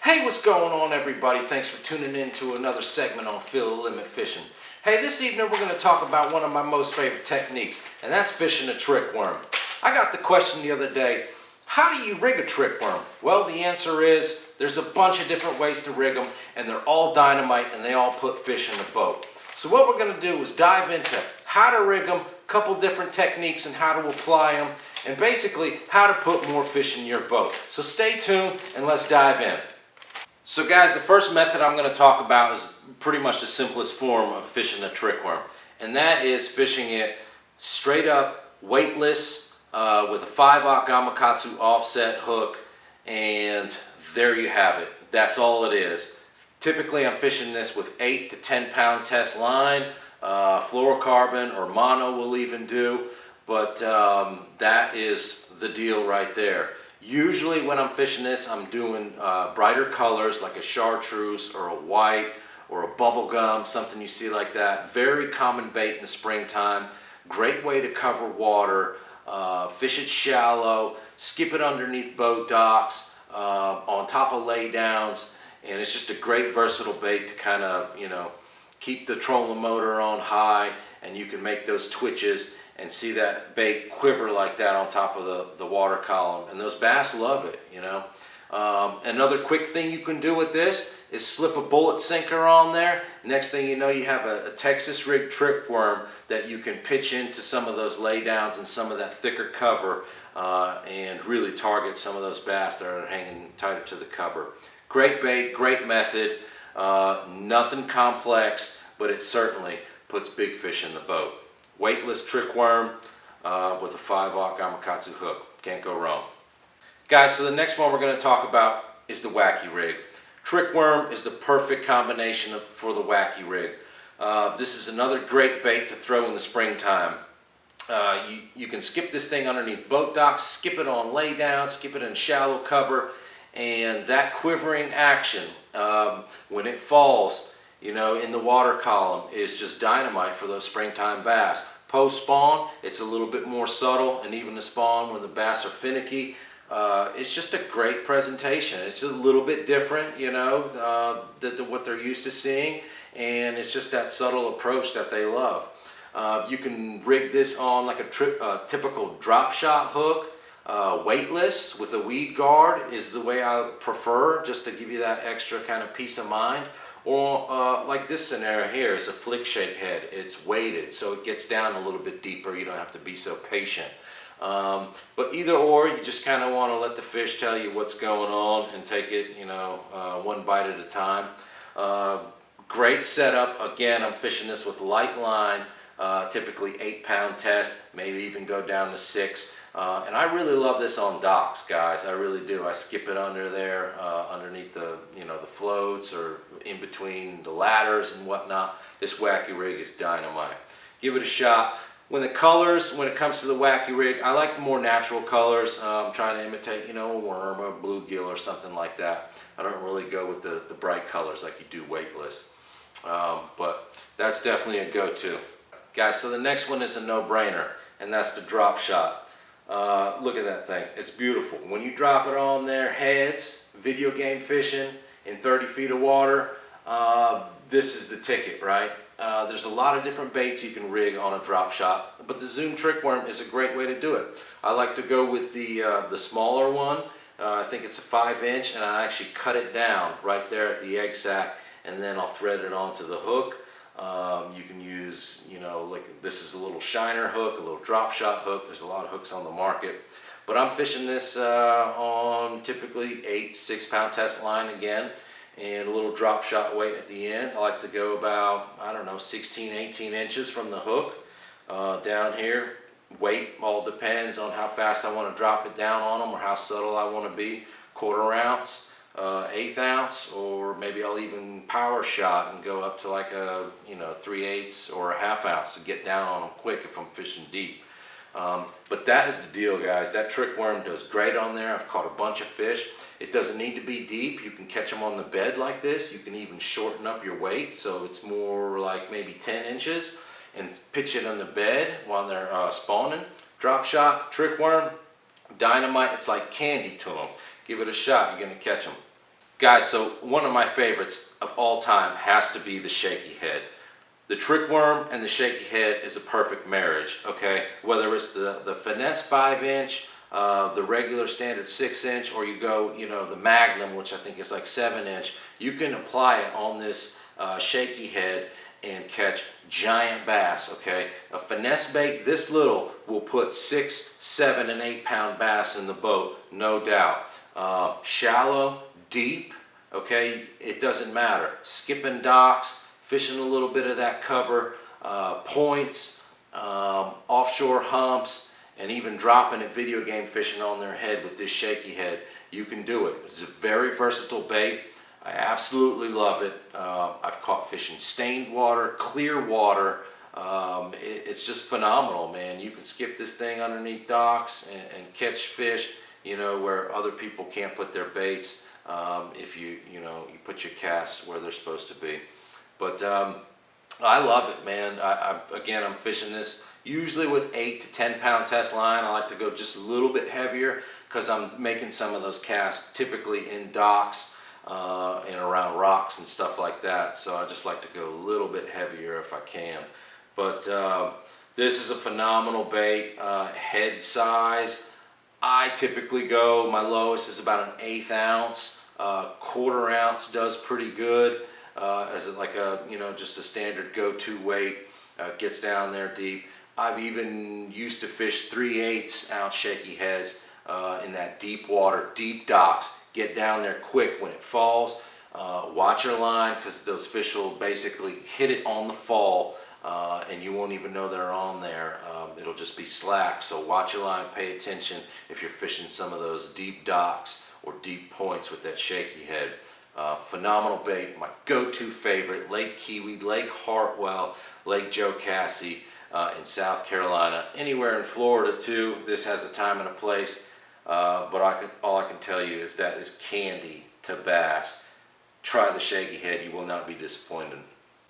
Hey, what's going on, everybody? Thanks for tuning in to another segment on Feel the Limit Fishing. Hey, this evening we're going to talk about one of my most favorite techniques, and that's fishing a trick worm. I got the question the other day, how do you rig a trick worm? Well, the answer is there's a bunch of different ways to rig them, and they're all dynamite, and they all put fish in the boat. So what we're going to do is dive into how to rig them, a couple different techniques and how to apply them, and basically how to put more fish in your boat. So stay tuned and let's dive in. So guys, the first method I'm going to talk about is pretty much the simplest form of fishing a trick worm, and that is fishing it straight up weightless with a 5/0 Gamakatsu offset hook, and there you have it. That's all it is. Typically I'm fishing this with 8 to 10 pound test line, fluorocarbon or mono will even do, but that is the deal right there. Usually when I'm fishing this, I'm doing brighter colors like a chartreuse or a white or a bubble gum, something you see like that. Very common bait in the springtime. Great way to cover water. Fish it shallow, skip it underneath boat docks, on top of laydowns, and it's just a great versatile bait to kind of, keep the trolling motor on high, and you can make those twitches and see that bait quiver like that on top of the water column, and those bass love it. Another quick thing you can do with this is slip a bullet sinker on there. Next thing you know, you have a Texas rig trick worm that you can pitch into some of those laydowns and some of that thicker cover, and really target some of those bass that are hanging tighter to the cover. Great bait, great method, nothing complex, but it certainly puts big fish in the boat. Weightless trick worm with a 5/0 Gamakatsu hook. Can't go wrong. Guys, so the next one we're going to talk about is the Wacky rig. Trick worm is the perfect combination for the Wacky rig. This is another great bait to throw in the springtime. You can skip this thing underneath boat docks, skip it on laydown, skip it in shallow cover, and that quivering action when it falls, in the water column is just dynamite for those springtime bass. Post spawn, it's a little bit more subtle, and even the spawn when the bass are finicky, it's just a great presentation. It's a little bit different, than what they're used to seeing, and it's just that subtle approach that they love. You can rig this on like a typical drop shot hook. Weightless with a weed guard is the way I prefer, just to give you that extra kind of peace of mind. Or like this scenario here is a flick shake head. It's weighted, so it gets down a little bit deeper. You don't have to be so patient. But either or, you just kind of want to let the fish tell you what's going on and take it, one bite at a time. Great setup. Again, I'm fishing this with light line, typically 8 pound test, maybe even go down to 6. And I really love this on docks, guys. I really do. I skip it under there, underneath the floats or in between the ladders and whatnot. This Wacky rig is dynamite. Give it a shot. When it comes to the Wacky rig, I like more natural colors. I'm trying to imitate, a worm or a bluegill or something like that. I don't really go with the bright colors like you do weightless. But that's definitely a go-to. Guys, so the next one is a no-brainer, and that's the drop shot. Look at that thing. It's beautiful. When you drop it on there, heads, video game fishing in 30 feet of water, this is the ticket, right? There's a lot of different baits you can rig on a drop shot, but the Zoom trick worm is a great way to do it. I like to go with the smaller one. I think it's a 5-inch, and I actually cut it down right there at the egg sac, and then I'll thread it onto the hook. You can use, like this is a little shiner hook, a little drop shot hook. There's a lot of hooks on the market, but I'm fishing this on typically 8 6-pound test line again, and a little drop shot weight at the end. I like to go about, 16 18 inches from the hook down here. Weight all depends on how fast I want to drop it down on them or how subtle I want to be. 1/4 ounce, 1/8 ounce, or maybe I'll even power shot and go up to like a 3/8 or a 1/2 ounce to get down on them quick if I'm fishing deep. But that is the deal, guys. That trick worm does great on there. I've caught a bunch of fish. It doesn't need to be deep. You can catch them on the bed like this. You can even shorten up your weight so it's more like maybe 10 inches and pitch it on the bed while they're spawning. Drop shot, trick worm, dynamite. It's like candy to them. Give it a shot. You're going to catch them. Guys, so one of my favorites of all time has to be the Shaky Head. The trick worm and the Shaky Head is a perfect marriage, okay? Whether it's the finesse 5-inch, the regular standard 6-inch, or you go, the Magnum, which I think is like 7-inch, you can apply it on this Shaky Head and catch giant bass, okay? A finesse bait this little will put 6, 7, and 8-pound bass in the boat, no doubt. Shallow, deep, okay, it doesn't matter. Skipping docks, fishing a little bit of that cover, points, offshore humps, and even dropping it video game fishing on their head with this Shaky Head. You can do it. It's a very versatile bait. I absolutely love it. I've caught fish in stained water, clear water. It's just phenomenal, man. You can skip this thing underneath docks and catch fish, where other people can't put their baits if you put your casts where they're supposed to be. But I love it, man. I'm fishing this usually with 8 to 10 pound test line. I like to go just a little bit heavier because I'm making some of those casts typically in docks and around rocks and stuff like that. So I just like to go a little bit heavier if I can. But this is a phenomenal bait. Head size, I typically go, my lowest is about an 1/8 ounce. 1/4 ounce does pretty good as like a, just a standard go-to weight. Gets down there deep. I've even used to fish 3/8 ounce Shaky Heads in that deep water, deep docks. Get down there quick when it falls. Watch your line because those fish will basically hit it on the fall and you won't even know they're on there. It'll just be slack. So watch your line, pay attention if you're fishing some of those deep docks or deep points with that Shaky Head. Phenomenal bait, my go-to favorite, Lake Kiwi, Lake Hartwell, Lake Joe Cassie in South Carolina. Anywhere in Florida too, this has a time and a place. But all I can tell you is that is candy to bass. Try the Shaky Head, you will not be disappointed.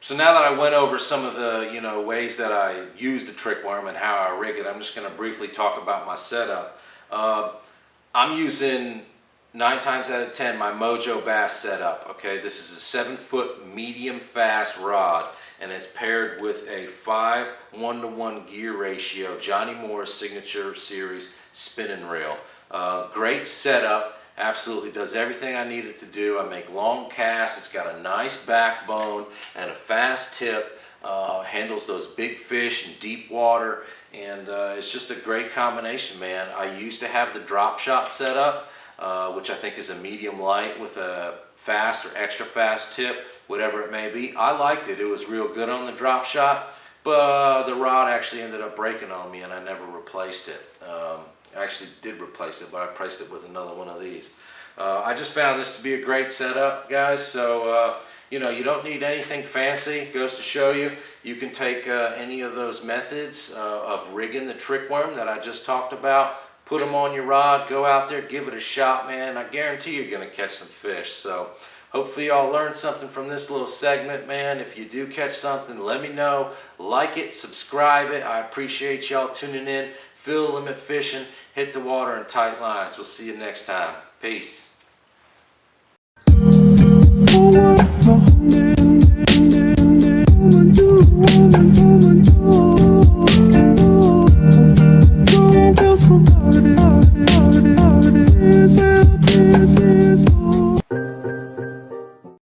So now that I went over some of the ways that I use the trick worm and how I rig it, I'm just going to briefly talk about my setup. I'm using 9 times out of 10 my Mojo bass setup. Okay, this is a 7-foot medium fast rod, and it's paired with a 5:1-to-1 gear ratio Johnny Moore's signature series spinning reel. Great setup, absolutely does everything I need it to do. I make long casts, it's got a nice backbone and a fast tip, handles those big fish in deep water, and it's just a great combination, man. I used to have the drop shot setup, which I think is a medium light with a fast or extra fast tip, whatever it may be. I liked it, it was real good on the drop shot, but the rod actually ended up breaking on me and I never replaced it. I actually did replace it, but I replaced it with another one of these. I just found this to be a great setup, guys. So, you don't need anything fancy. It goes to show you, you can take any of those methods of rigging the trick worm that I just talked about, put them on your rod, go out there, give it a shot, man. I guarantee you're going to catch some fish. So hopefully y'all learned something from this little segment, man. If you do catch something, let me know. Like it, subscribe it. I appreciate y'all tuning in. Fill Limit Fishing. Hit the water in tight lines. We'll see you next time. Peace.